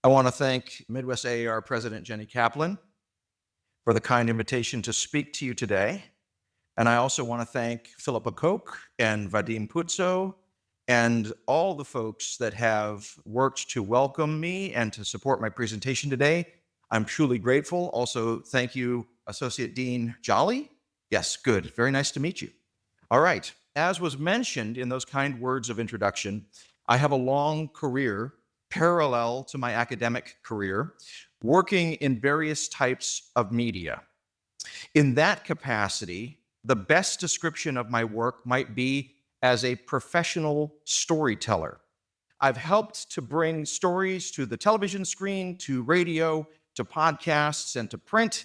I want to thank Midwest AAR President Jenny Kaplan for the kind invitation to speak to you today. And I also want to thank Philippa Koch and Vadim Putso and all the folks that have worked to welcome me and to support my presentation today. I'm truly grateful. Also, thank you, Associate Dean Jolly. Yes, good. Very nice to meet you. All right. As was mentioned in those kind words of introduction, I have a long career parallel to my academic career, working in various types of media. In that capacity, the best description of my work might be as a professional storyteller. I've helped to bring stories to the television screen, to radio, to podcasts, and to print,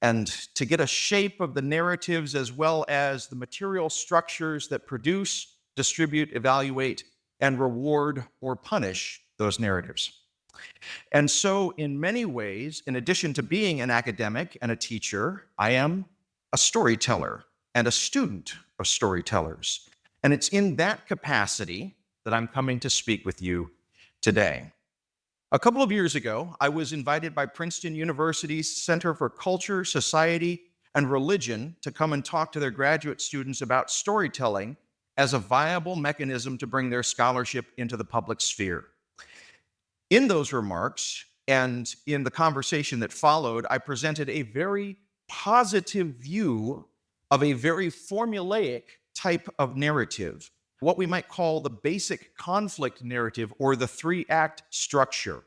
and to get a shape of the narratives as well as the material structures that produce, distribute, evaluate, and reward or punish those narratives. And so, in many ways, in addition to being an academic and a teacher, I am a storyteller and a student of storytellers. And it's in that capacity that I'm coming to speak with you today. A couple of years ago, I was invited by Princeton University's Center for Culture, Society, and Religion to come and talk to their graduate students about storytelling as a viable mechanism to bring their scholarship into the public sphere. In those remarks and in the conversation that followed, I presented a very positive view of a very formulaic type of narrative, what we might call the basic conflict narrative or the three-act structure.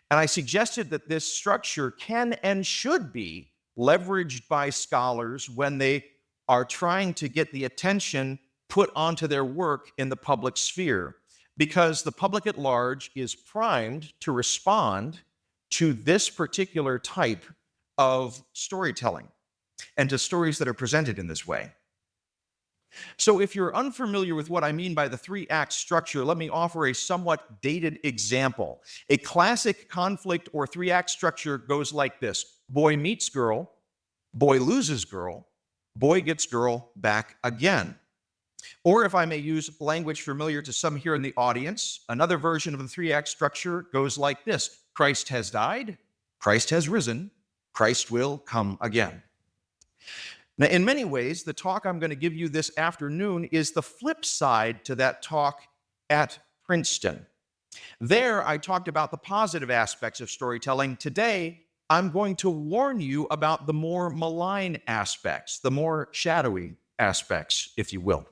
And I suggested that this structure can and should be leveraged by scholars when they are trying to get the attention put onto their work in the public sphere, because the public at large is primed to respond to this particular type of storytelling and to stories that are presented in this way. So if you're unfamiliar with what I mean by the three-act structure, let me offer a somewhat dated example. A classic conflict or three-act structure goes like this: boy meets girl, boy loses girl, boy gets girl back again. Or if I may use language familiar to some here in the audience, another version of the three-act structure goes like this: Christ has died, Christ has risen, Christ will come again. Now, in many ways, the talk I'm going to give you this afternoon is the flip side to that talk at Princeton. There, I talked about the positive aspects of storytelling. Today, I'm going to warn you about the more malign aspects, the more shadowy aspects, if you will.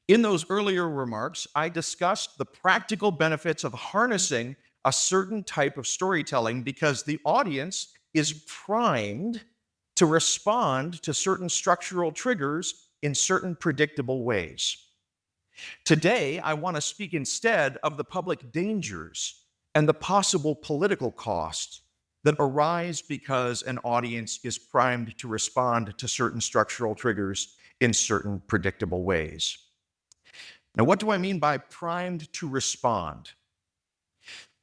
In those earlier remarks, I discussed the practical benefits of harnessing a certain type of storytelling because the audience is primed to respond to certain structural triggers in certain predictable ways. Today, I want to speak instead of the public dangers and the possible political costs that arise because an audience is primed to respond to certain structural triggers in certain predictable ways. Now, what do I mean by primed to respond?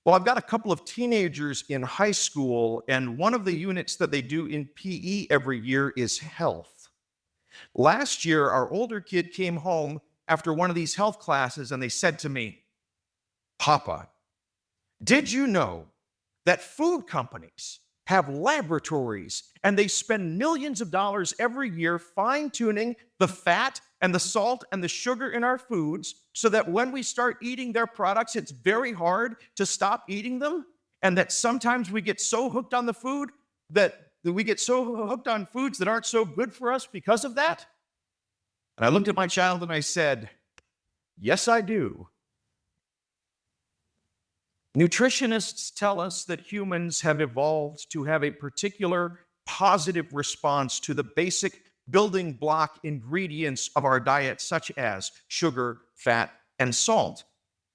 Well, I've got a couple of teenagers in high school, and one of the units that they do in PE every year is health. Last year, our older kid came home after one of these health classes, and they said to me, "Papa, did you know that food companies have laboratories and they spend millions of dollars every year fine-tuning the fat and the salt and the sugar in our foods so that when we start eating their products, it's very hard to stop eating them? And that sometimes we get so hooked on the food that we get so hooked on foods that aren't so good for us because of that?" And I looked at my child and I said, "Yes, I do." Nutritionists tell us that humans have evolved to have a particular positive response to the basic building block ingredients of our diet, such as sugar, fat, and salt.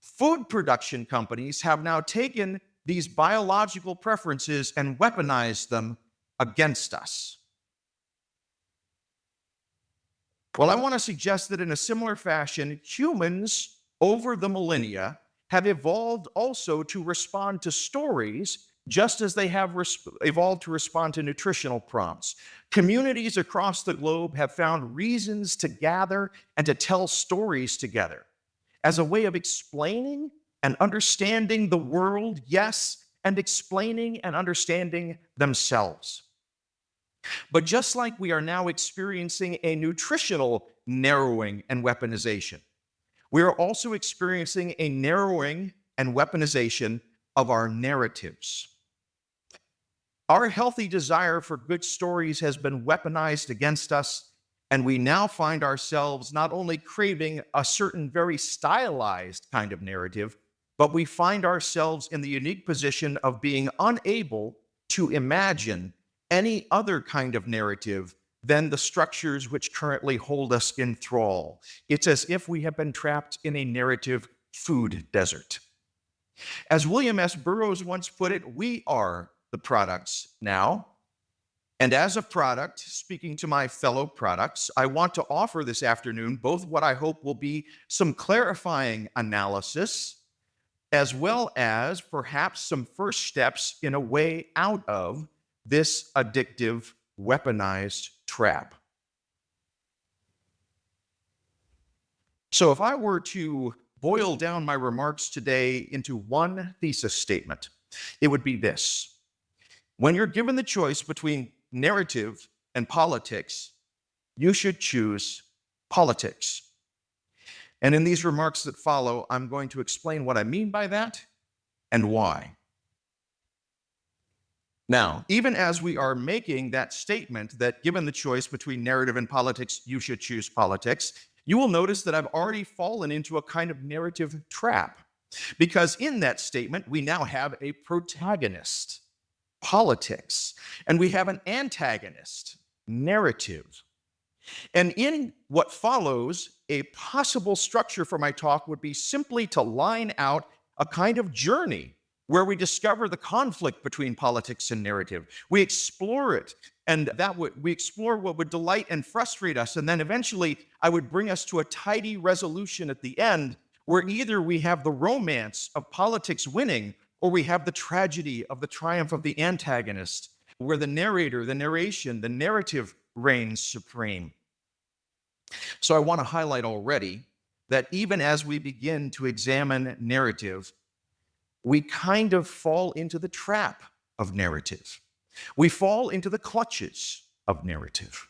Food production companies have now taken these biological preferences and weaponized them against us. Well, I want to suggest that in a similar fashion, humans over the millennia have evolved also to respond to stories just as they have evolved to respond to nutritional prompts. Communities across the globe have found reasons to gather and to tell stories together as a way of explaining and understanding the world, yes, and explaining and understanding themselves. But just like we are now experiencing a nutritional narrowing and weaponization, we are also experiencing a narrowing and weaponization of our narratives. Our healthy desire for good stories has been weaponized against us, and we now find ourselves not only craving a certain very stylized kind of narrative, but we find ourselves in the unique position of being unable to imagine any other kind of narrative than the structures which currently hold us in thrall. It's as if we have been trapped in a narrative food desert. As William S. Burroughs once put it, we are the products now. And as a product, speaking to my fellow products, I want to offer this afternoon both what I hope will be some clarifying analysis, as well as perhaps some first steps in a way out of this addictive, weaponized trap. So if I were to boil down my remarks today into one thesis statement, it would be this. When you're given the choice between narrative and politics, you should choose politics. And in these remarks that follow, I'm going to explain what I mean by that and why. Now, even as we are making that statement that given the choice between narrative and politics, you should choose politics, you will notice that I've already fallen into a kind of narrative trap. Because in that statement, we now have a protagonist, politics, and we have an antagonist, narrative. And in what follows, a possible structure for my talk would be simply to line out a kind of journey where we discover the conflict between politics and narrative. We explore it, and we explore what would delight and frustrate us, and then eventually I would bring us to a tidy resolution at the end where either we have the romance of politics winning or we have the tragedy of the triumph of the antagonist, where the narrator, the narration, the narrative reigns supreme. So I want to highlight already that even as we begin to examine narrative, we kind of fall into the trap of narrative. We fall into the clutches of narrative.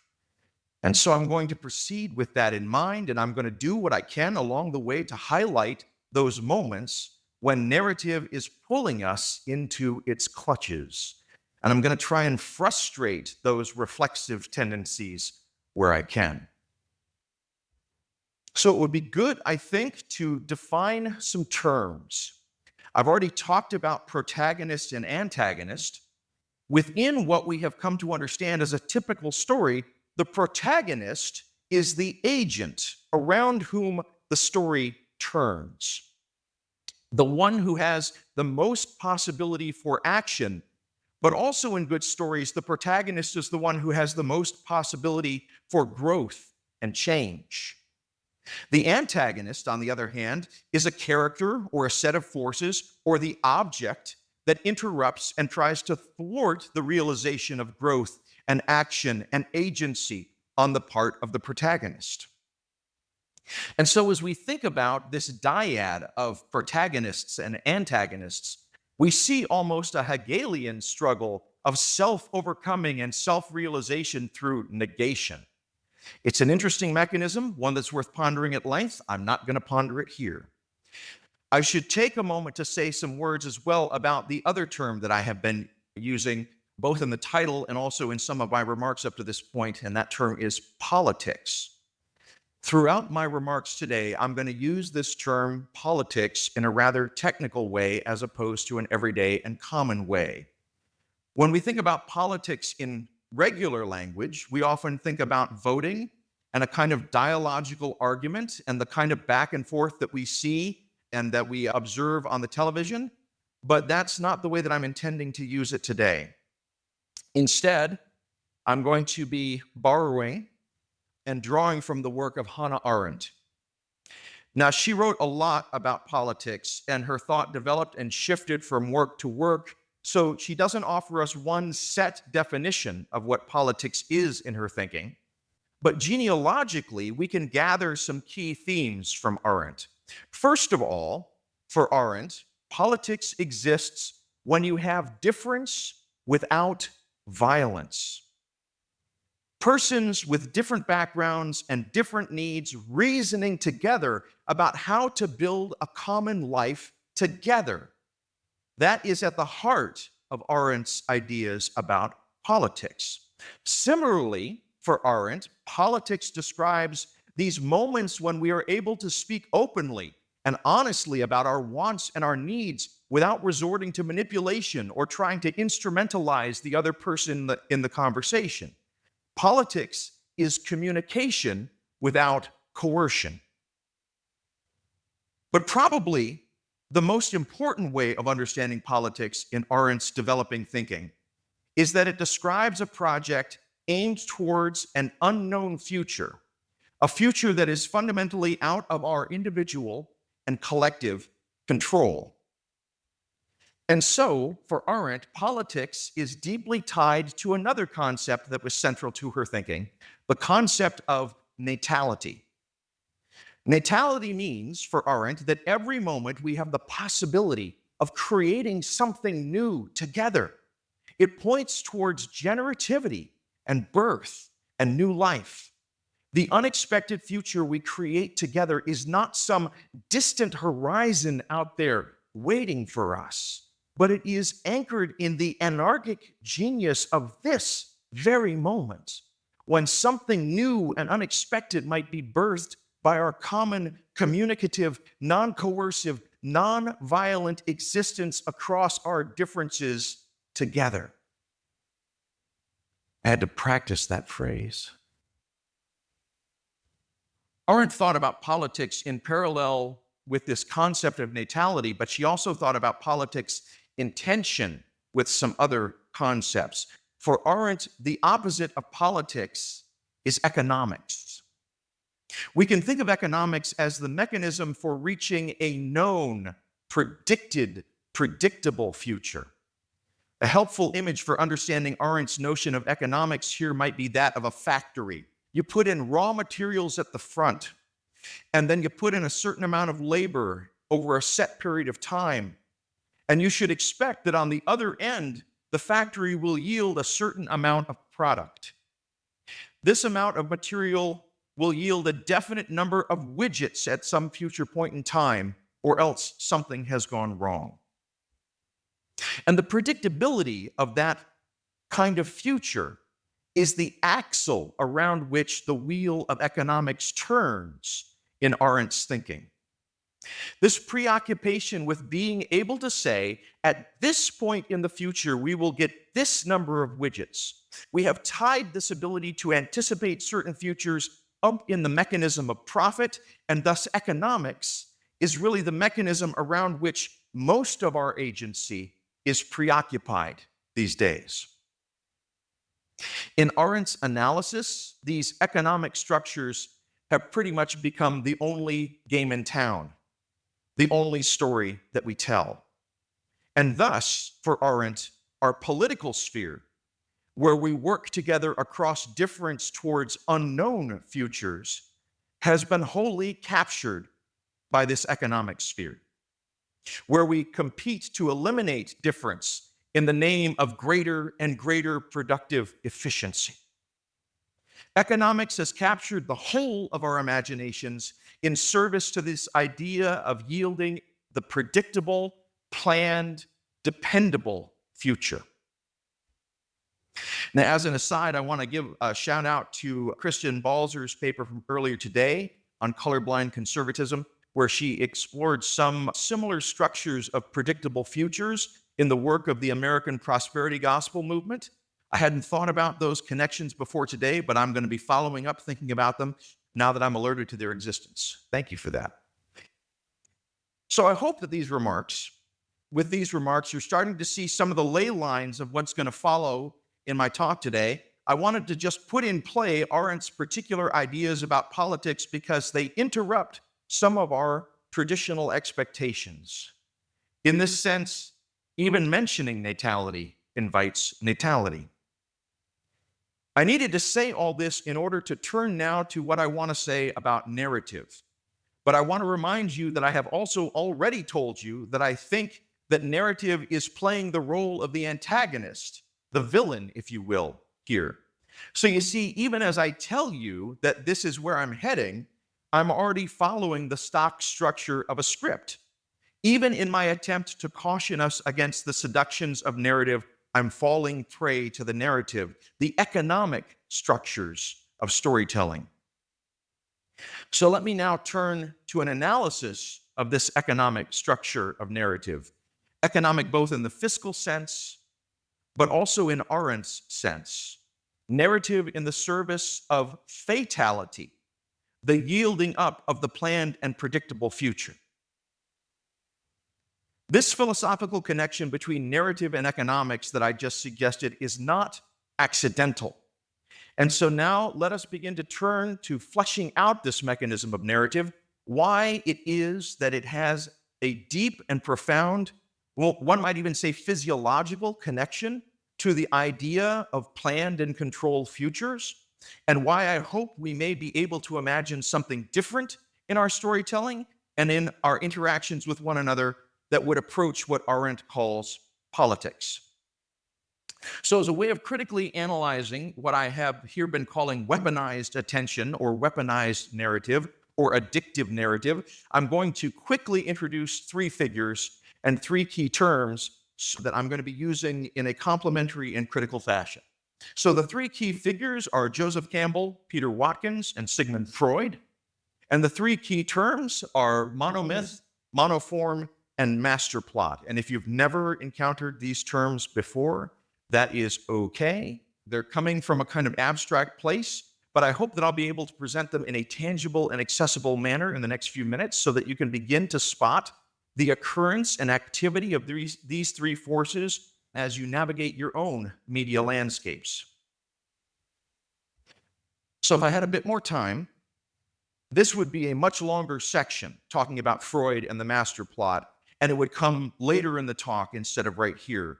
And so I'm going to proceed with that in mind, and I'm going to do what I can along the way to highlight those moments when narrative is pulling us into its clutches. And I'm going to try and frustrate those reflexive tendencies where I can. So it would be good, I think, to define some terms. I've already talked about protagonist and antagonist. Within what we have come to understand as a typical story, the protagonist is the agent around whom the story turns. The one who has the most possibility for action, but also in good stories, the protagonist is the one who has the most possibility for growth and change. The antagonist, on the other hand, is a character or a set of forces or the object that interrupts and tries to thwart the realization of growth and action and agency on the part of the protagonist. And so as we think about this dyad of protagonists and antagonists, we see almost a Hegelian struggle of self-overcoming and self-realization through negation. It's an interesting mechanism, one that's worth pondering at length. I'm not going to ponder it here. I should take a moment to say some words as well about the other term that I have been using, both in the title and also in some of my remarks up to this point, and that term is politics. Throughout my remarks today, I'm going to use this term politics in a rather technical way as opposed to an everyday and common way. When we think about politics in regular language, we often think about voting and a kind of dialogical argument and the kind of back and forth that we see and that we observe on the television, but that's not the way that I'm intending to use it today. Instead, I'm going to be borrowing and drawing from the work of Hannah Arendt. Now, she wrote a lot about politics, and her thought developed and shifted from work to work, so she doesn't offer us one set definition of what politics is in her thinking. But genealogically, we can gather some key themes from Arendt. First of all, for Arendt, politics exists when you have difference without violence. Persons with different backgrounds and different needs reasoning together about how to build a common life together. That is at the heart of Arendt's ideas about politics. Similarly, for Arendt, politics describes these moments when we are able to speak openly and honestly about our wants and our needs without resorting to manipulation or trying to instrumentalize the other person in the conversation. Politics is communication without coercion. But probably the most important way of understanding politics in Arendt's developing thinking is that it describes a project aimed towards an unknown future, a future that is fundamentally out of our individual and collective control. And so, for Arendt, politics is deeply tied to another concept that was central to her thinking, the concept of natality. Natality means, for Arendt, that every moment we have the possibility of creating something new together. It points towards generativity and birth and new life. The unexpected future we create together is not some distant horizon out there waiting for us, but it is anchored in the anarchic genius of this very moment, when something new and unexpected might be birthed by our common communicative, non-coercive, non-violent existence across our differences together. I had to practice that phrase. Arendt thought about politics in parallel with this concept of natality, but she also thought about politics in tension with some other concepts. For Arendt, the opposite of politics is economics. We can think of economics as the mechanism for reaching a known, predicted, predictable future. A helpful image for understanding Arendt's notion of economics here might be that of a factory. You put in raw materials at the front, and then you put in a certain amount of labor over a set period of time. And you should expect that on the other end, the factory will yield a certain amount of product. This amount of material will yield a definite number of widgets at some future point in time, or else something has gone wrong. And the predictability of that kind of future is the axle around which the wheel of economics turns in Arendt's thinking. This preoccupation with being able to say, at this point in the future, we will get this number of widgets. We have tied this ability to anticipate certain futures up in the mechanism of profit, and thus economics is really the mechanism around which most of our agency is preoccupied these days. In Arendt's analysis, these economic structures have pretty much become the only game in town, the only story that we tell. And thus, for Arendt, our political sphere, where we work together across difference towards unknown futures, has been wholly captured by this economic sphere, where we compete to eliminate difference in the name of greater and greater productive efficiency. Economics has captured the whole of our imaginations in service to this idea of yielding the predictable, planned, dependable future. Now, as an aside, I want to give a shout out to Christian Balzer's paper from earlier today on colorblind conservatism, where she explored some similar structures of predictable futures in the work of the American Prosperity Gospel movement. I hadn't thought about those connections before today, but I'm going to be following up, thinking about them now that I'm alerted to their existence. Thank you for that. So I hope that with these remarks, you're starting to see some of the ley lines of what's going to follow in my talk today. I wanted to just put in play Arendt's particular ideas about politics because they interrupt some of our traditional expectations. In this sense, even mentioning natality invites natality. I needed to say all this in order to turn now to what I want to say about narrative. But I want to remind you that I have also already told you that I think that narrative is playing the role of the antagonist, the villain, if you will, here. So you see, even as I tell you that this is where I'm heading, I'm already following the stock structure of a script. Even in my attempt to caution us against the seductions of narrative, I'm falling prey to the narrative, the economic structures of storytelling. So let me now turn to an analysis of this economic structure of narrative. Economic both in the fiscal sense, but also in Arendt's sense. Narrative in the service of fatality, the yielding up of the planned and predictable future. This philosophical connection between narrative and economics that I just suggested is not accidental. And so now let us begin to turn to fleshing out this mechanism of narrative, why it is that it has a deep and profound, well, one might even say physiological connection to the idea of planned and controlled futures, and why I hope we may be able to imagine something different in our storytelling and in our interactions with one another that would approach what Arendt calls politics. So as a way of critically analyzing what I have here been calling weaponized attention or weaponized narrative or addictive narrative, I'm going to quickly introduce three figures and three key terms that I'm going to be using in a complementary and critical fashion. So the three key figures are Joseph Campbell, Peter Watkins, and Sigmund Freud. And the three key terms are monomyth, monoform, and master plot. And if you've never encountered these terms before, that is okay. They're coming from a kind of abstract place, but I hope that I'll be able to present them in a tangible and accessible manner in the next few minutes so that you can begin to spot the occurrence and activity of these three forces as you navigate your own media landscapes. So if I had a bit more time, this would be a much longer section talking about Freud and the master plot, and it would come later in the talk instead of right here.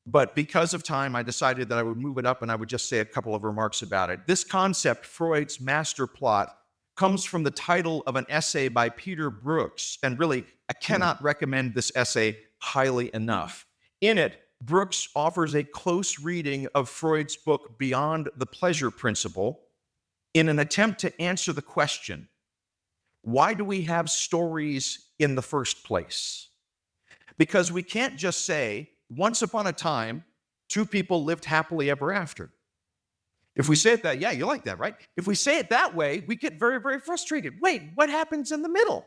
But because of time, I decided that I would move it up and I would just say a couple of remarks about it. This concept, Freud's master plot, comes from the title of an essay by Peter Brooks. And really, I cannot recommend this essay highly enough. In it, Brooks offers a close reading of Freud's book Beyond the Pleasure Principle in an attempt to answer the question, why do we have stories in the first place? Because we can't just say, once upon a time, two people lived happily ever after. If we say it that, yeah, you like that, right? If we say it that way, we get very, very frustrated. Wait, what happens in the middle?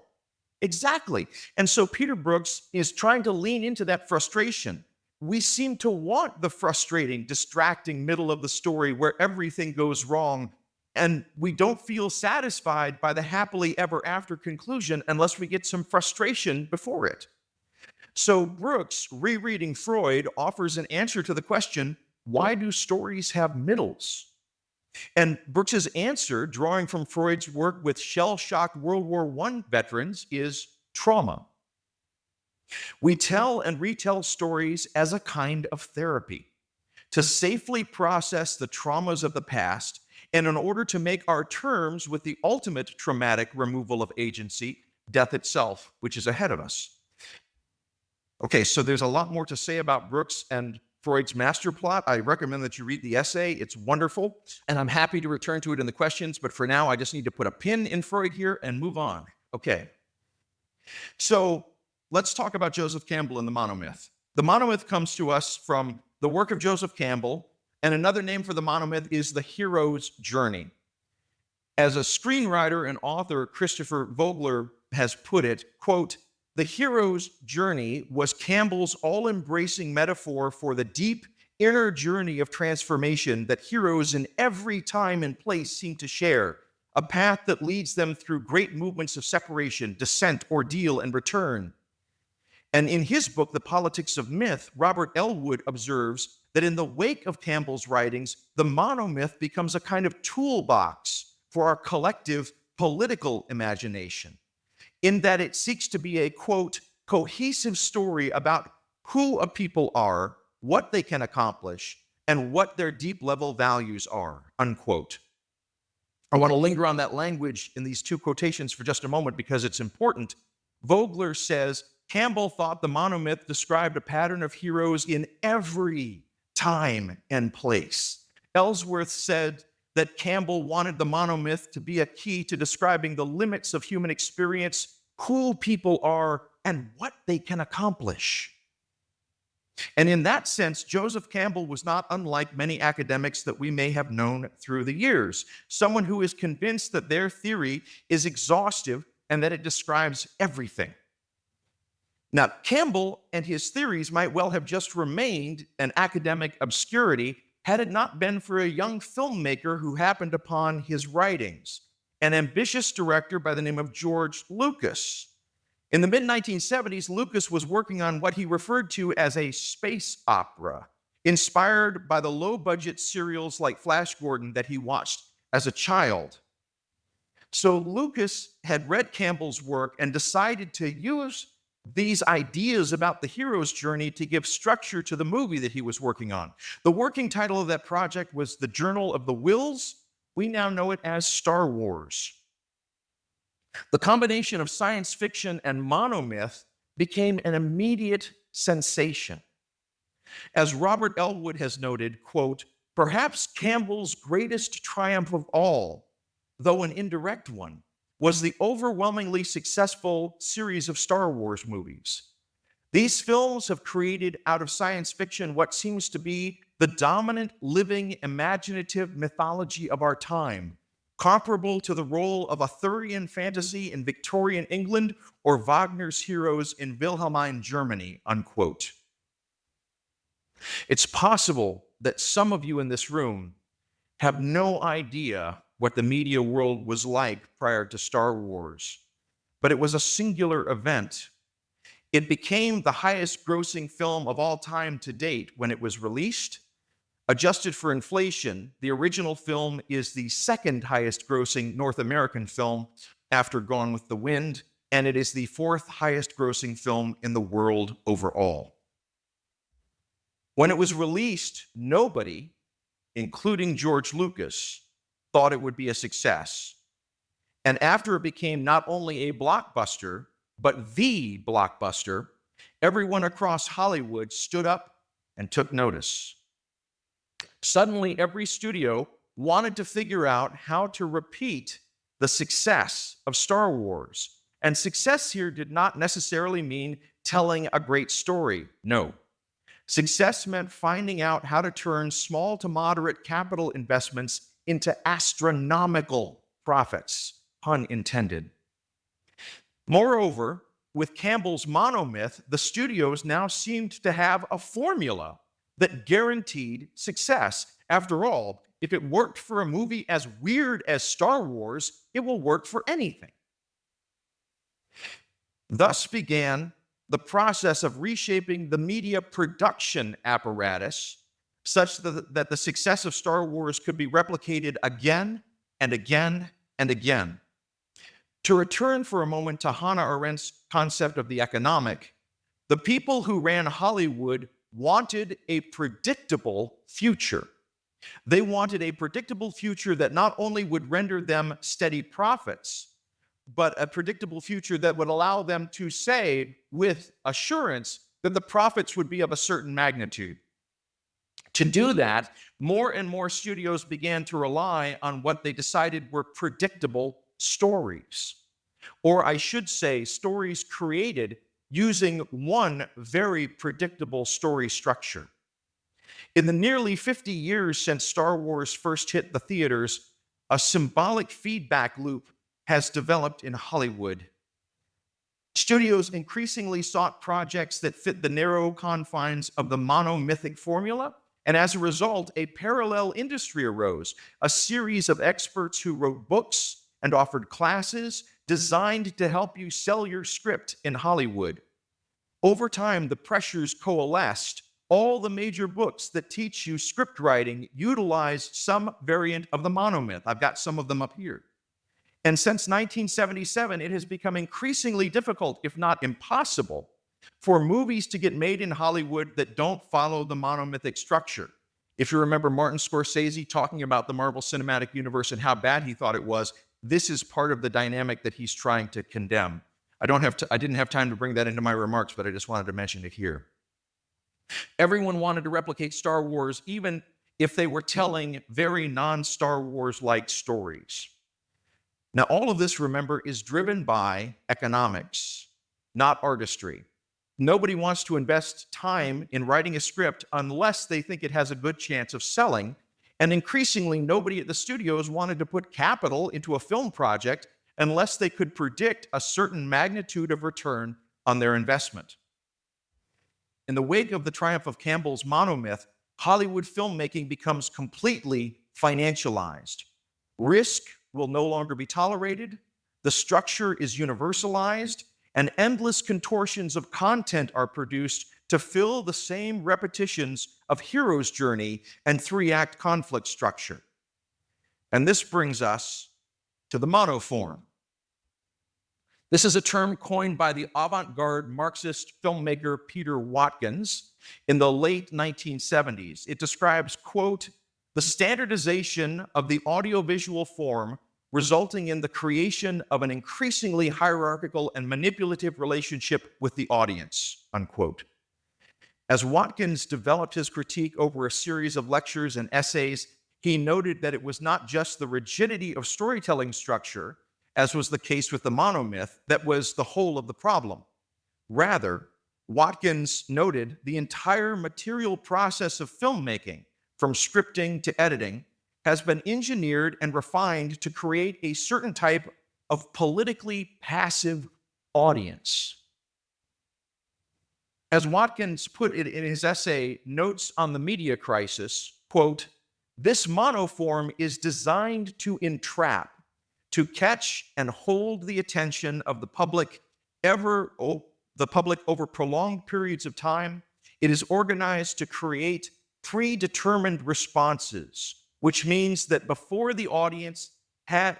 Exactly. And so Peter Brooks is trying to lean into that frustration. We seem to want the frustrating, distracting middle of the story where everything goes wrong, and we don't feel satisfied by the happily ever after conclusion unless we get some frustration before it. So Brooks, rereading Freud, offers an answer to the question, why do stories have middles? And Brooks's answer, drawing from Freud's work with shell-shocked World War I veterans, is trauma. We tell and retell stories as a kind of therapy to safely process the traumas of the past and in order to make our terms with the ultimate traumatic removal of agency, death itself, which is ahead of us. Okay, so there's a lot more to say about Brooks and Freud's master plot. I recommend that you read the essay. It's wonderful, and I'm happy to return to it in the questions, but for now, I just need to put a pin in Freud here and move on. Okay, so let's talk about Joseph Campbell and the monomyth. The monomyth comes to us from the work of Joseph Campbell, and another name for the monomyth is the hero's journey. As a screenwriter and author, Christopher Vogler has put it, quote, the hero's journey was Campbell's all-embracing metaphor for the deep inner journey of transformation that heroes in every time and place seem to share, a path that leads them through great movements of separation, descent, ordeal, and return. And in his book, The Politics of Myth, Robert Elwood observes that in the wake of Campbell's writings, the monomyth becomes a kind of toolbox for our collective political imagination, in that it seeks to be a, quote, cohesive story about who a people are, what they can accomplish, and what their deep level values are, unquote. I want to linger on that language in these two quotations for just a moment because it's important. Vogler says, Campbell thought the monomyth described a pattern of heroes in every time and place. Ellsworth said that Campbell wanted the monomyth to be a key to describing the limits of human experience, who people are, and what they can accomplish. And in that sense, Joseph Campbell was not unlike many academics that we may have known through the years, someone who is convinced that their theory is exhaustive and that it describes everything. Now, Campbell and his theories might well have just remained an academic obscurity had it not been for a young filmmaker who happened upon his writings, an ambitious director by the name of George Lucas. In the mid-1970s, Lucas was working on what he referred to as a space opera, inspired by the low-budget serials like Flash Gordon that he watched as a child. So Lucas had read Campbell's work and decided to use these ideas about the hero's journey to give structure to the movie that he was working on. The working title of that project was The Journal of the Wills. We now know it as Star Wars. The combination of science fiction and monomyth became an immediate sensation. As Robert Elwood has noted, quote, perhaps Campbell's greatest triumph of all, though an indirect one, was the overwhelmingly successful series of Star Wars movies. These films have created out of science fiction what seems to be the dominant living imaginative mythology of our time, comparable to the role of Arthurian fantasy in Victorian England or Wagner's heroes in Wilhelmine Germany, unquote. It's possible that some of you in this room have no idea what the media world was like prior to Star Wars, but it was a singular event. It became the highest grossing film of all time to date when it was released. Adjusted for inflation, the original film is the second highest grossing North American film after Gone with the Wind, and it is the fourth highest grossing film in the world overall. When it was released, nobody, including George Lucas, thought it would be a success. And after it became not only a blockbuster, but the blockbuster, everyone across Hollywood stood up and took notice. Suddenly, every studio wanted to figure out how to repeat the success of Star Wars. And success here did not necessarily mean telling a great story. No. Success meant finding out how to turn small to moderate capital investments into astronomical profits, pun intended. Moreover, with Campbell's monomyth, the studios now seemed to have a formula that guaranteed success. After all, if it worked for a movie as weird as Star Wars, it will work for anything. Thus began the process of reshaping the media production apparatus such that the success of Star Wars could be replicated again and again and again. To return for a moment to Hannah Arendt's concept of the economic, the people who ran Hollywood wanted a predictable future. They wanted a predictable future that not only would render them steady profits, but a predictable future that would allow them to say with assurance that the profits would be of a certain magnitude. To do that, more and more studios began to rely on what they decided were predictable stories. Or I should say, stories created using one very predictable story structure. In the nearly 50 years since Star Wars first hit the theaters, a symbolic feedback loop has developed in Hollywood. Studios increasingly sought projects that fit the narrow confines of the monomythic formula, and as a result, a parallel industry arose, a series of experts who wrote books and offered classes designed to help you sell your script in Hollywood. Over time, the pressures coalesced. All the major books that teach you script writing utilize some variant of the monomyth. I've got some of them up here. And since 1977, it has become increasingly difficult, if not impossible, for movies to get made in Hollywood that don't follow the monomythic structure. If you remember Martin Scorsese talking about the Marvel Cinematic Universe and how bad he thought it was, this is part of the dynamic that he's trying to condemn. I didn't have time to bring that into my remarks, but I just wanted to mention it here. Everyone wanted to replicate Star Wars, even if they were telling very non-Star Wars-like stories. Now, all of this, remember, is driven by economics, not artistry. Nobody wants to invest time in writing a script unless they think it has a good chance of selling. And increasingly, nobody at the studios wanted to put capital into a film project unless they could predict a certain magnitude of return on their investment. In the wake of the triumph of Campbell's monomyth, Hollywood filmmaking becomes completely financialized. Risk will no longer be tolerated, the structure is universalized, and endless contortions of content are produced to fill the same repetitions of hero's journey and three-act conflict structure. And this brings us to the monoform. This is a term coined by the avant-garde Marxist filmmaker Peter Watkins in the late 1970s. It describes, quote, the standardization of the audiovisual form resulting in the creation of an increasingly hierarchical and manipulative relationship with the audience, unquote. As Watkins developed his critique over a series of lectures and essays, he noted that it was not just the rigidity of storytelling structure, as was the case with the monomyth, that was the whole of the problem. Rather, Watkins noted the entire material process of filmmaking, from scripting to editing, has been engineered and refined to create a certain type of politically passive audience. As Watkins put it in his essay, Notes on the Media Crisis, quote, this monoform is designed to entrap, to catch and hold the attention of the public over prolonged periods of time. It is organized to create predetermined responses, which means that before the audience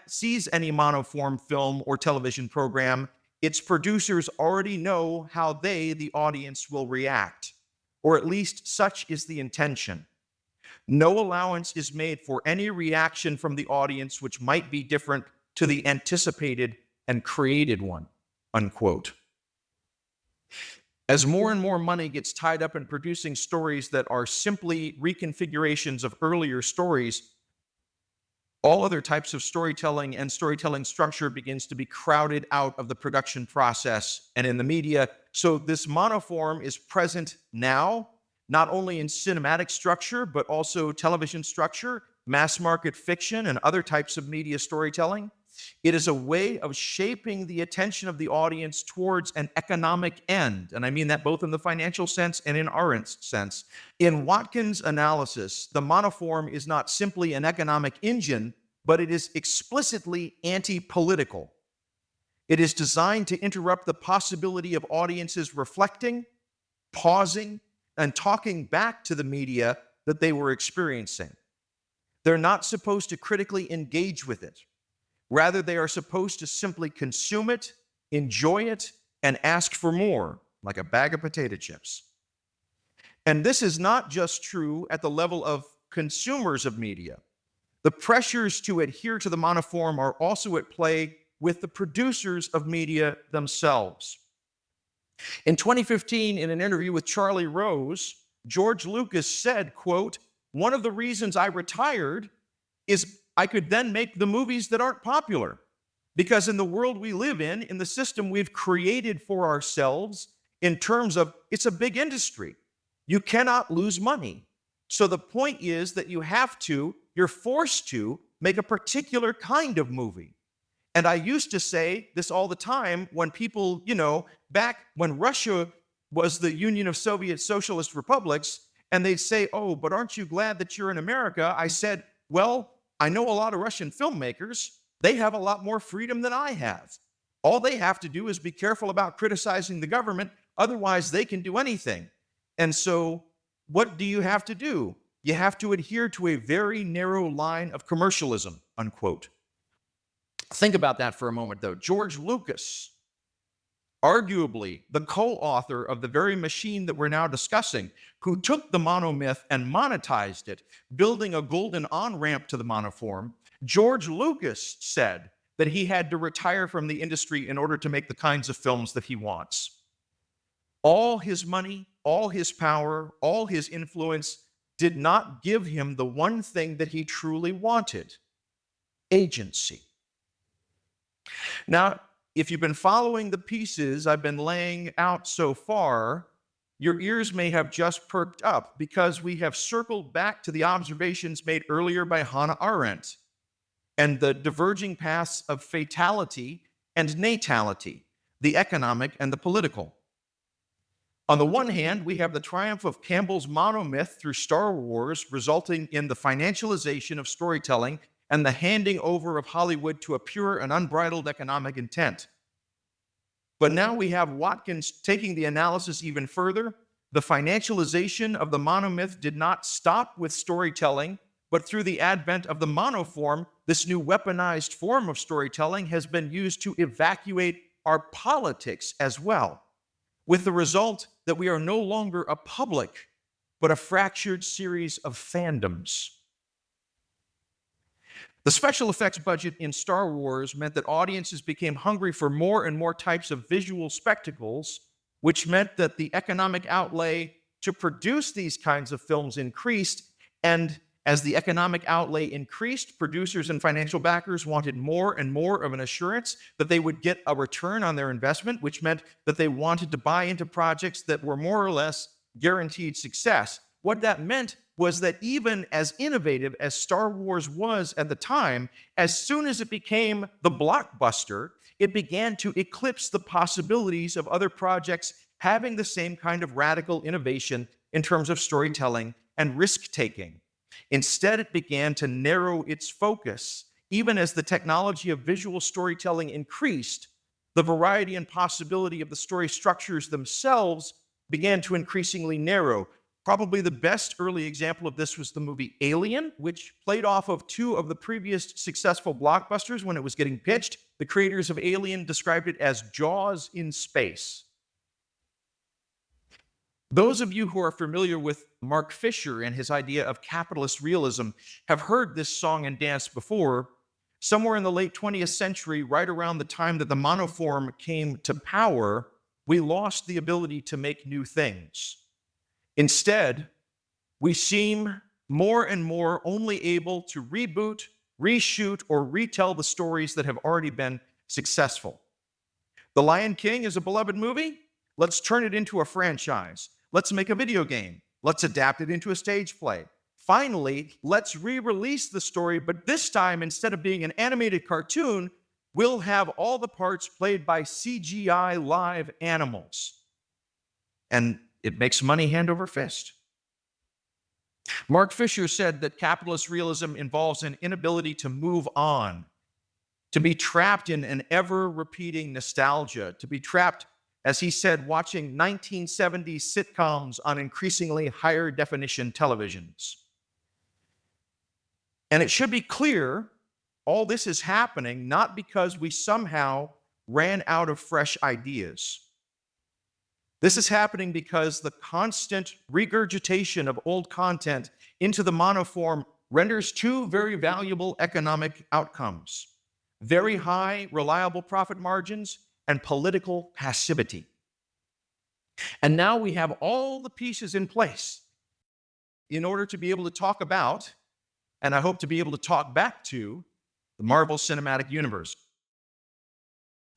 sees any monoform film or television program, its producers already know how they, the audience, will react, or at least such is the intention. No allowance is made for any reaction from the audience which might be different to the anticipated and created one, unquote. As more and more money gets tied up in producing stories that are simply reconfigurations of earlier stories, all other types of storytelling and storytelling structure begins to be crowded out of the production process and in the media. So this monoform is present now, not only in cinematic structure, but also television structure, mass market fiction, and other types of media storytelling. It is a way of shaping the attention of the audience towards an economic end. And I mean that both in the financial sense and in our sense. In Watkins' analysis, the monoform is not simply an economic engine, but it is explicitly anti-political. It is designed to interrupt the possibility of audiences reflecting, pausing, and talking back to the media that they were experiencing. They're not supposed to critically engage with it. Rather, they are supposed to simply consume it, enjoy it, and ask for more, like a bag of potato chips. And this is not just true at the level of consumers of media. The pressures to adhere to the monoform are also at play with the producers of media themselves. In 2015, in an interview with Charlie Rose, George Lucas said, quote, one of the reasons I retired is I could then make the movies that aren't popular. Because in the world we live in the system we've created for ourselves, in terms of it's a big industry, you cannot lose money. So the point is that you're forced to make a particular kind of movie. And I used to say this all the time when people, back when Russia was the Union of Soviet Socialist Republics, and they'd say, oh, but aren't you glad that you're in America? I said, well, I know a lot of Russian filmmakers. They have a lot more freedom than I have. All they have to do is be careful about criticizing the government. Otherwise, they can do anything. And so what do you have to do? You have to adhere to a very narrow line of commercialism, unquote. Think about that for a moment, though. George Lucas arguably the co-author of the very machine that we're now discussing, who took the monomyth and monetized it, building a golden on-ramp to the monoform, George Lucas said that he had to retire from the industry in order to make the kinds of films that he wants. All his money, all his power, all his influence did not give him the one thing that he truly wanted: agency. Now, if you've been following the pieces I've been laying out so far, your ears may have just perked up because we have circled back to the observations made earlier by Hannah Arendt and the diverging paths of fatality and natality, the economic and the political. On the one hand, we have the triumph of Campbell's monomyth through Star Wars, resulting in the financialization of storytelling and the handing over of Hollywood to a pure and unbridled economic intent. But now we have Watkins taking the analysis even further. The financialization of the monomyth did not stop with storytelling, but through the advent of the monoform, this new weaponized form of storytelling has been used to evacuate our politics as well, with the result that we are no longer a public, but a fractured series of fandoms. The special effects budget in Star Wars meant that audiences became hungry for more and more types of visual spectacles, which meant that the economic outlay to produce these kinds of films increased. And as the economic outlay increased, producers and financial backers wanted more and more of an assurance that they would get a return on their investment, which meant that they wanted to buy into projects that were more or less guaranteed success. What that meant was that even as innovative as Star Wars was at the time, as soon as it became the blockbuster, it began to eclipse the possibilities of other projects having the same kind of radical innovation in terms of storytelling and risk-taking. Instead, it began to narrow its focus. Even as the technology of visual storytelling increased, the variety and possibility of the story structures themselves began to increasingly narrow. Probably the best early example of this was the movie Alien, which played off of two of the previous successful blockbusters when it was getting pitched. The creators of Alien described it as Jaws in space. Those of you who are familiar with Mark Fisher and his idea of capitalist realism have heard this song and dance before. Somewhere in the late 20th century, right around the time that the monoform came to power, we lost the ability to make new things. Instead, we seem more and more only able to reboot, reshoot, or retell the stories that have already been successful. The Lion King is a beloved movie. Let's turn it into a franchise. Let's make a video game. Let's adapt it into a stage play. Finally, let's re-release the story, but this time, instead of being an animated cartoon, we'll have all the parts played by CGI live animals. And it makes money hand over fist. Mark Fisher said that capitalist realism involves an inability to move on, to be trapped in an ever-repeating nostalgia, to be trapped, as he said, watching 1970s sitcoms on increasingly higher definition televisions. And it should be clear, all this is happening not because we somehow ran out of fresh ideas. This is happening because the constant regurgitation of old content into the monoform renders two very valuable economic outcomes: very high, reliable profit margins and political passivity. And now we have all the pieces in place in order to be able to talk about, and I hope to be able to talk back to, the Marvel Cinematic Universe.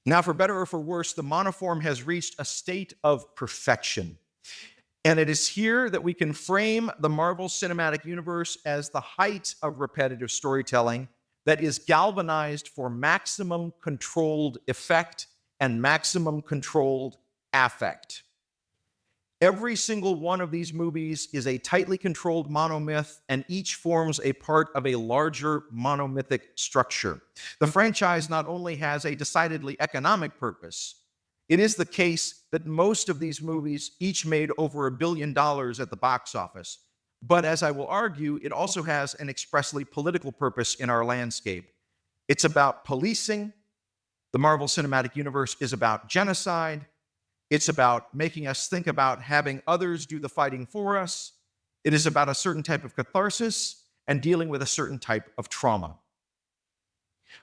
Now, for better or for worse, the monoform has reached a state of perfection. And it is here that we can frame the Marvel Cinematic Universe as the height of repetitive storytelling that is galvanized for maximum controlled effect and maximum controlled affect. Every single one of these movies is a tightly controlled monomyth, and each forms a part of a larger monomythic structure. The franchise not only has a decidedly economic purpose, it is the case that most of these movies each made over $1 billion at the box office. But as I will argue, it also has an expressly political purpose in our landscape. It's about policing. The Marvel Cinematic Universe is about genocide. It's about making us think about having others do the fighting for us. It is about a certain type of catharsis and dealing with a certain type of trauma.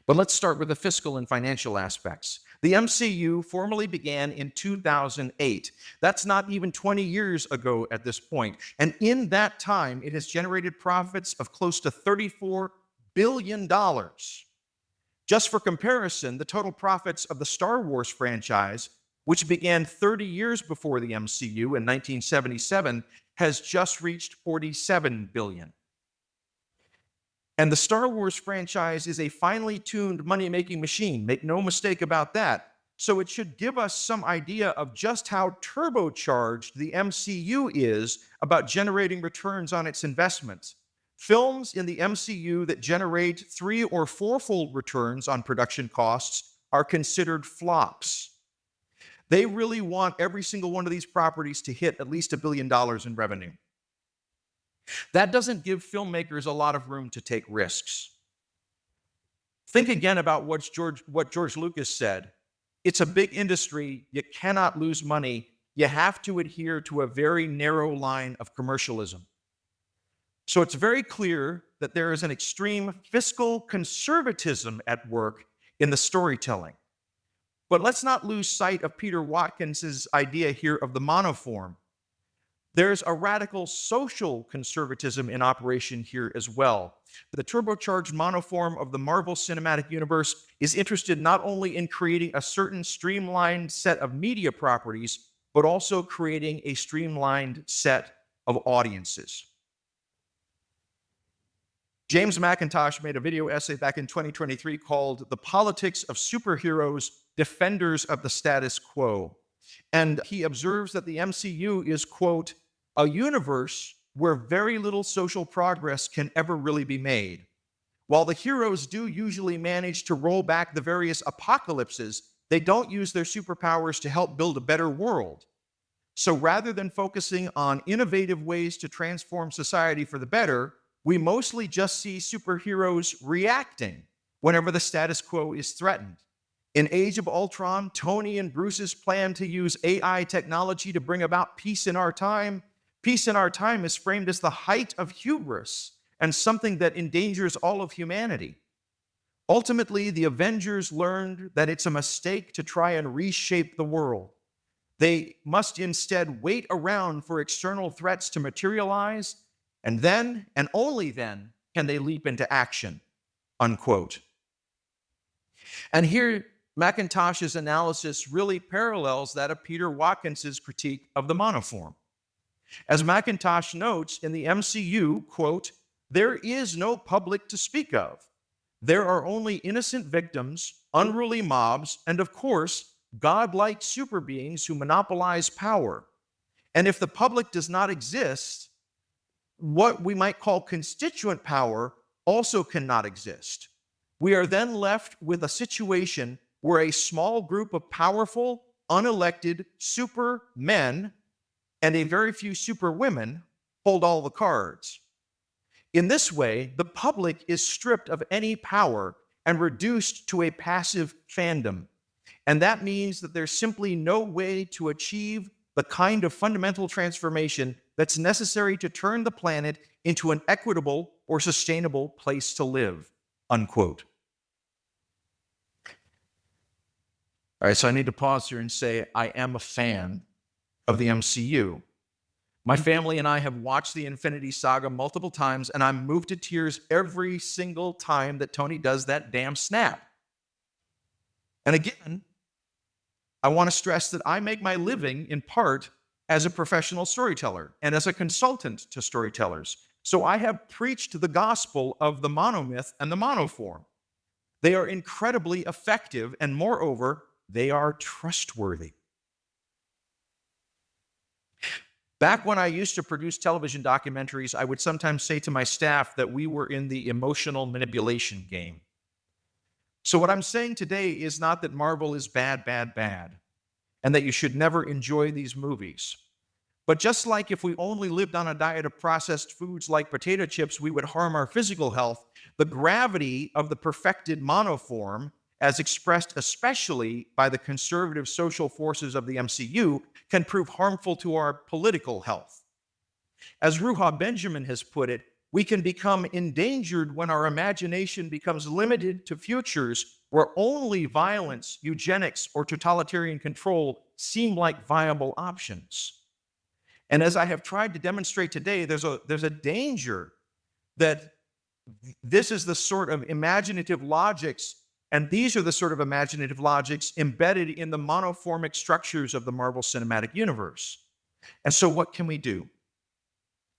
But let's start with the fiscal and financial aspects. The MCU formally began in 2008. That's not even 20 years ago at this point. And in that time, it has generated profits of close to $34 billion. Just for comparison, the total profits of the Star Wars franchise, which began 30 years before the MCU in 1977, has just reached $47 billion. And the Star Wars franchise is a finely tuned money-making machine. Make no mistake about that. So it should give us some idea of just how turbocharged the MCU is about generating returns on its investments. Films in the MCU that generate 3- or 4-fold returns on production costs are considered flops. They really want every single one of these properties to hit at least $1 billion in revenue. That doesn't give filmmakers a lot of room to take risks. Think again about what George Lucas said. It's a big industry. You cannot lose money. You have to adhere to a very narrow line of commercialism. So it's very clear that there is an extreme fiscal conservatism at work in the storytelling. But let's not lose sight of Peter Watkins's idea here of the monoform. There's a radical social conservatism in operation here as well. The turbocharged monoform of the Marvel Cinematic Universe is interested not only in creating a certain streamlined set of media properties, but also creating a streamlined set of audiences. James McIntosh made a video essay back in 2023 called "The Politics of Superheroes, Defenders of the Status Quo." And he observes that the MCU is, quote, a universe where very little social progress can ever really be made. While the heroes do usually manage to roll back the various apocalypses, they don't use their superpowers to help build a better world. So rather than focusing on innovative ways to transform society for the better, we mostly just see superheroes reacting whenever the status quo is threatened. In Age of Ultron, Tony and Bruce's plan to use AI technology to bring about peace in our time is framed as the height of hubris and something that endangers all of humanity. Ultimately, the Avengers learned that it's a mistake to try and reshape the world. They must instead wait around for external threats to materialize, and then, and only then, can they leap into action, unquote. And here, McIntosh's analysis really parallels that of Peter Watkins's critique of the monoform. As McIntosh notes, in the MCU, quote, there is no public to speak of. There are only innocent victims, unruly mobs, and of course, godlike super beings who monopolize power. And if the public does not exist, what we might call constituent power also cannot exist. We are then left with a situation where a small group of powerful, unelected super men and a very few super women hold all the cards. In this way, the public is stripped of any power and reduced to a passive fandom. And that means that there's simply no way to achieve the kind of fundamental transformation that's necessary to turn the planet into an equitable or sustainable place to live, unquote. All right, so I need to pause here and say I am a fan of the MCU. My family and I have watched the Infinity Saga multiple times, and I'm moved to tears every single time that Tony does that damn snap. And again, I want to stress that I make my living in part as a professional storyteller and as a consultant to storytellers. So I have preached the gospel of the monomyth and the monoform. They are incredibly effective, and moreover, they are trustworthy. Back when I used to produce television documentaries, I would sometimes say to my staff that we were in the emotional manipulation game. So what I'm saying today is not that Marvel is bad, and that you should never enjoy these movies. But just like if we only lived on a diet of processed foods like potato chips, we would harm our physical health, the gravity of the perfected monoform as expressed especially by the conservative social forces of the MCU, can prove harmful to our political health. As Ruha Benjamin has put it, we can become endangered when our imagination becomes limited to futures where only violence, eugenics, or totalitarian control seem like viable options. And as I have tried to demonstrate today, there's a danger that this is the sort of imaginative logics, and these are the sort of imaginative logics embedded in the monoformic structures of the Marvel Cinematic Universe. And so what can we do?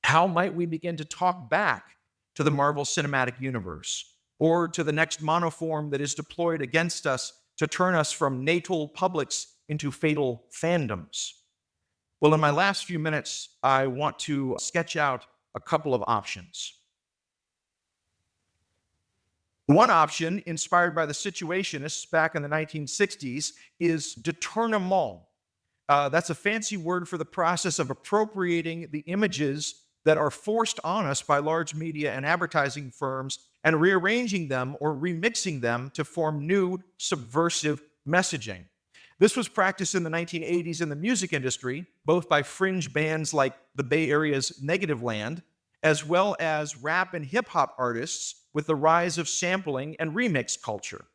How might we begin to talk back to the Marvel Cinematic Universe or to the next monoform that is deployed against us to turn us from natal publics into fatal fandoms? Well, in my last few minutes, I want to sketch out a couple of options. One option, inspired by the Situationists back in the 1960s, is détournement. That's a fancy word for the process of appropriating the images that are forced on us by large media and advertising firms and rearranging them or remixing them to form new subversive messaging. This was practiced in the 1980s in the music industry, both by fringe bands like the Bay Area's Negativland, as well as rap and hip hop artists with the rise of sampling and remix culture.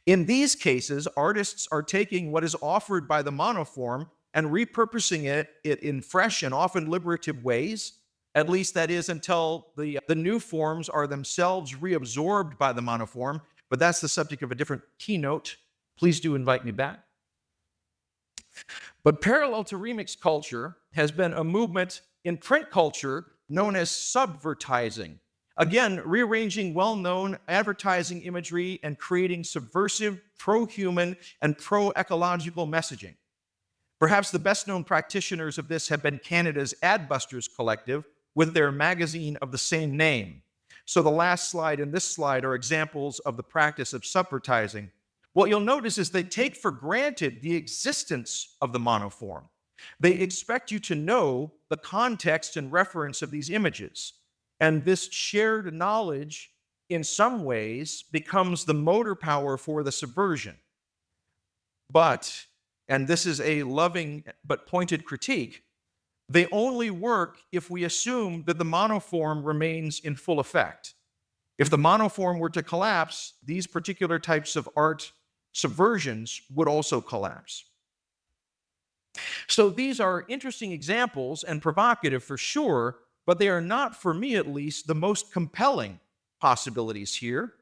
In these cases, artists are taking what is offered by the monoform and repurposing it in fresh and often liberative ways. At least that is until the new forms are themselves reabsorbed by the monoform, but that's the subject of a different keynote. Please do invite me back. But parallel to remix culture has been a movement in print culture known as subvertising. Again, rearranging well-known advertising imagery and creating subversive, pro-human, and pro-ecological messaging. Perhaps the best-known practitioners of this have been Canada's Adbusters Collective with their magazine of the same name. So the last slide and this slide are examples of the practice of subvertising. What you'll notice is they take for granted the existence of the monoform. They expect you to know the context and reference of these images. And this shared knowledge, in some ways, becomes the motor power for the subversion. But, and this is a loving but pointed critique, they only work if we assume that the monoform remains in full effect. If the monoform were to collapse, these particular types of art subversions would also collapse. So these are interesting examples and provocative for sure, but they are not, for me at least, the most compelling possibilities here.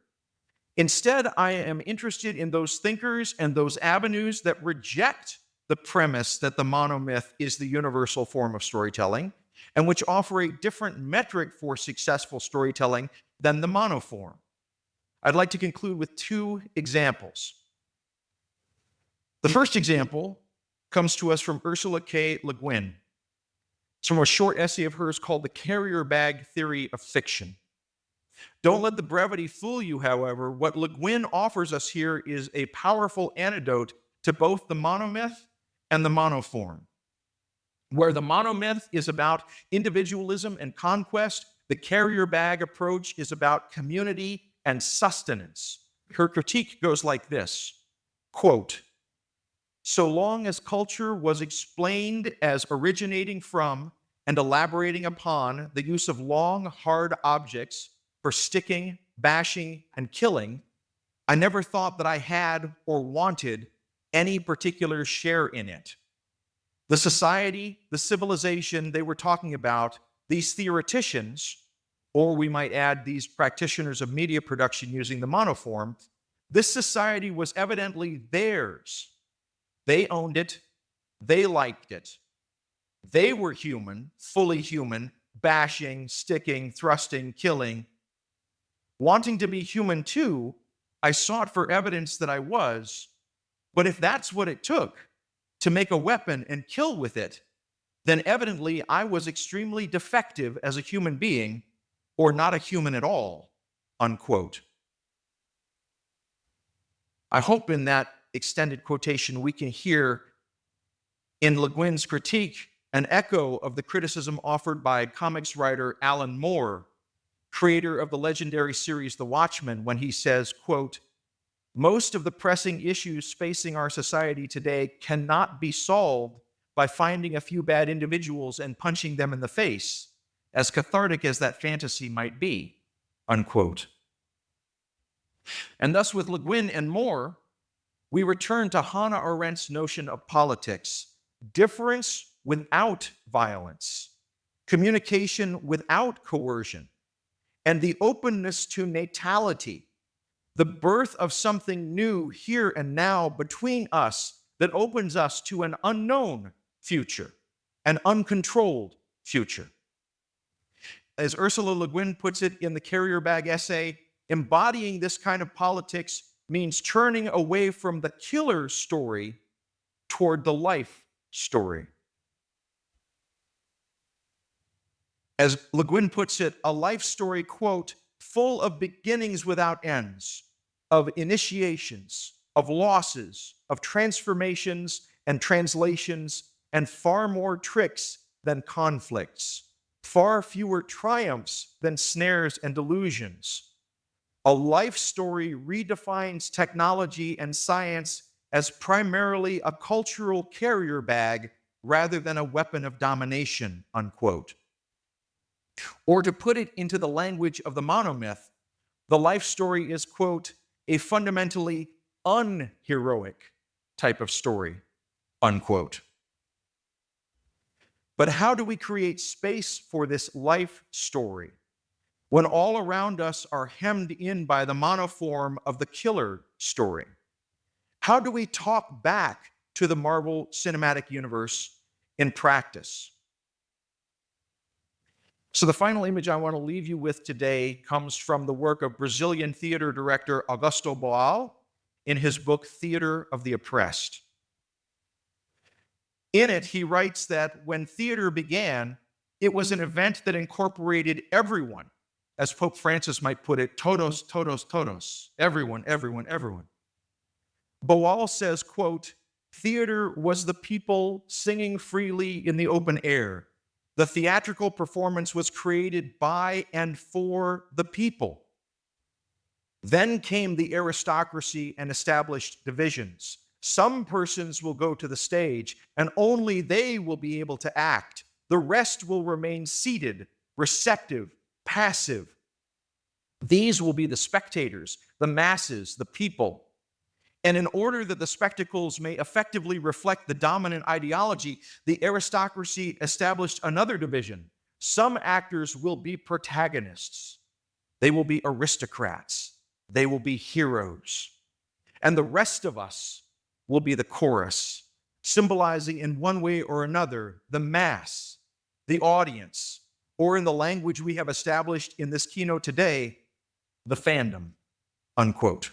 Instead, I am interested in those thinkers and those avenues that reject the premise that the monomyth is the universal form of storytelling and which offer a different metric for successful storytelling than the monoform. I'd like to conclude with two examples. The first example comes to us from Ursula K. Le Guin. It's from a short essay of hers called The Carrier Bag Theory of Fiction. Don't let the brevity fool you, however. What Le Guin offers us here is a powerful antidote to both the monomyth and the monoform. Where the monomyth is about individualism and conquest, the carrier bag approach is about community and sustenance. Her critique goes like this, quote, "So long as culture was explained as originating from and elaborating upon the use of long, hard objects for sticking, bashing, and killing, I never thought that I had or wanted any particular share in it. The society, the civilization they were talking about, these theoreticians, or we might add these practitioners of media production using the monoform, this society was evidently theirs. They owned it. They liked it. They were human, fully human, bashing, sticking, thrusting, killing. Wanting to be human too, I sought for evidence that I was. But if that's what it took to make a weapon and kill with it, then evidently I was extremely defective as a human being, or not a human at all," unquote. I hope in that extended quotation we can hear in Le Guin's critique an echo of the criticism offered by comics writer Alan Moore, creator of the legendary series The Watchmen, when he says, quote, Most of the pressing issues facing our society today cannot be solved by finding a few bad individuals and punching them in the face, as cathartic as that fantasy might be, unquote. And thus, with Le Guin and more, we return to Hannah Arendt's notion of politics: difference without violence, communication without coercion, and the openness to natality, the birth of something new here and now between us that opens us to an unknown future, an uncontrolled future. As Ursula Le Guin puts it in the Carrier Bag essay, embodying this kind of politics means turning away from the killer story toward the life story. As Le Guin puts it, a life story, quote, full of beginnings without ends, of initiations, of losses, of transformations and translations, and far more tricks than conflicts, far fewer triumphs than snares and delusions. A life story redefines technology and science as primarily a cultural carrier bag rather than a weapon of domination, unquote. Or to put it into the language of the monomyth, the life story is, quote, a fundamentally unheroic type of story, unquote. But how do we create space for this life story when all around us are hemmed in by the monoform of the killer story? How do we talk back to the Marvel Cinematic Universe in practice? So the final image I want to leave you with today comes from the work of Brazilian theater director Augusto Boal in his book, Theater of the Oppressed. In it, he writes that when theater began, it was an event that incorporated everyone. As Pope Francis might put it, todos, todos, todos, everyone, everyone, everyone. Boal says, quote, theater was the people singing freely in the open air. The theatrical performance was created by and for the people. Then came the aristocracy and established divisions. Some persons will go to the stage, and only they will be able to act. The rest will remain seated, receptive, passive. These will be the spectators, the masses, the people. And in order that the spectacles may effectively reflect the dominant ideology, the aristocracy established another division. Some actors will be protagonists. They will be aristocrats. They will be heroes. And the rest of us will be the chorus, symbolizing in one way or another the mass, the audience, or in the language we have established in this keynote today, the fandom, unquote.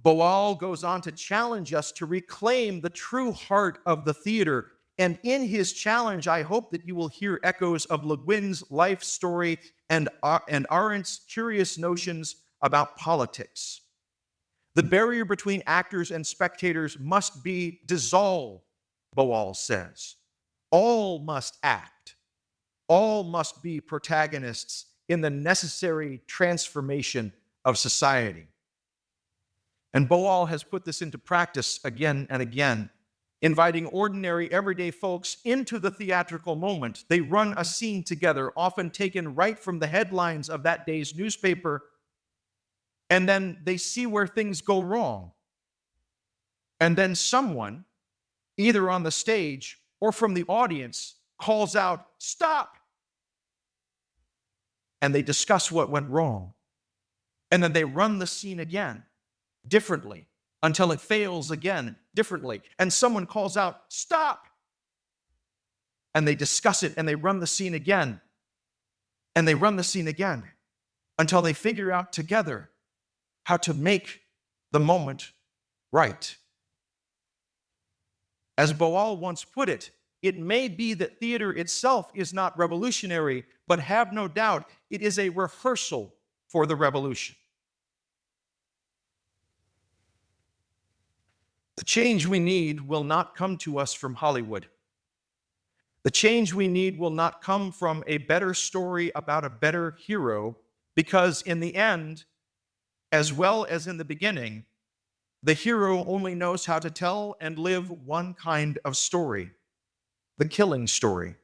Boal goes on to challenge us to reclaim the true heart of the theater. And in his challenge, I hope that you will hear echoes of Le Guin's life story and Arendt's curious notions about politics. The barrier between actors and spectators must be dissolved, Boal says. All must act. All must be protagonists in the necessary transformation of society. And Boal has put this into practice again and again, inviting ordinary, everyday folks into the theatrical moment. They run a scene together, often taken right from the headlines of that day's newspaper, and then they see where things go wrong. And then someone, either on the stage or from the audience, calls out, "Stop!" And they discuss what went wrong. And then they run the scene again, differently, until it fails again, differently. And someone calls out, "Stop!" And they discuss it and they run the scene again. And they run the scene again until they figure out together how to make the moment right. As Boal once put it, it may be that theater itself is not revolutionary, but have no doubt it is a rehearsal for the revolution. The change we need will not come to us from Hollywood. The change we need will not come from a better story about a better hero, because in the end, As well as in the beginning, the hero only knows how to tell and live one kind of story, the killing story.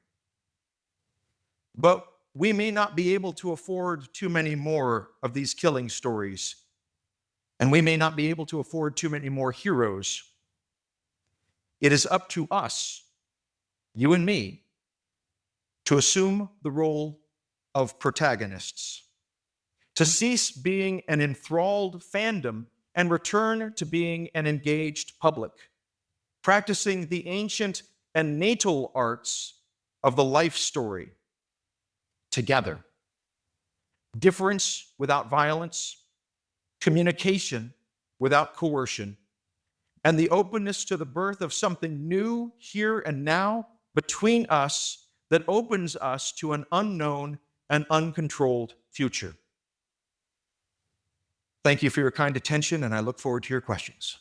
But we may not be able to afford too many more of these killing stories, and we may not be able to afford too many more heroes. It is up to us, you and me, to assume the role of protagonists, to cease being an enthralled fandom and return to being an engaged public, practicing the ancient and natal arts of the life story together. Difference without violence, communication without coercion, and the openness to the birth of something new here and now between us that opens us to an unknown and uncontrolled future. Thank you for your kind attention, and I look forward to your questions.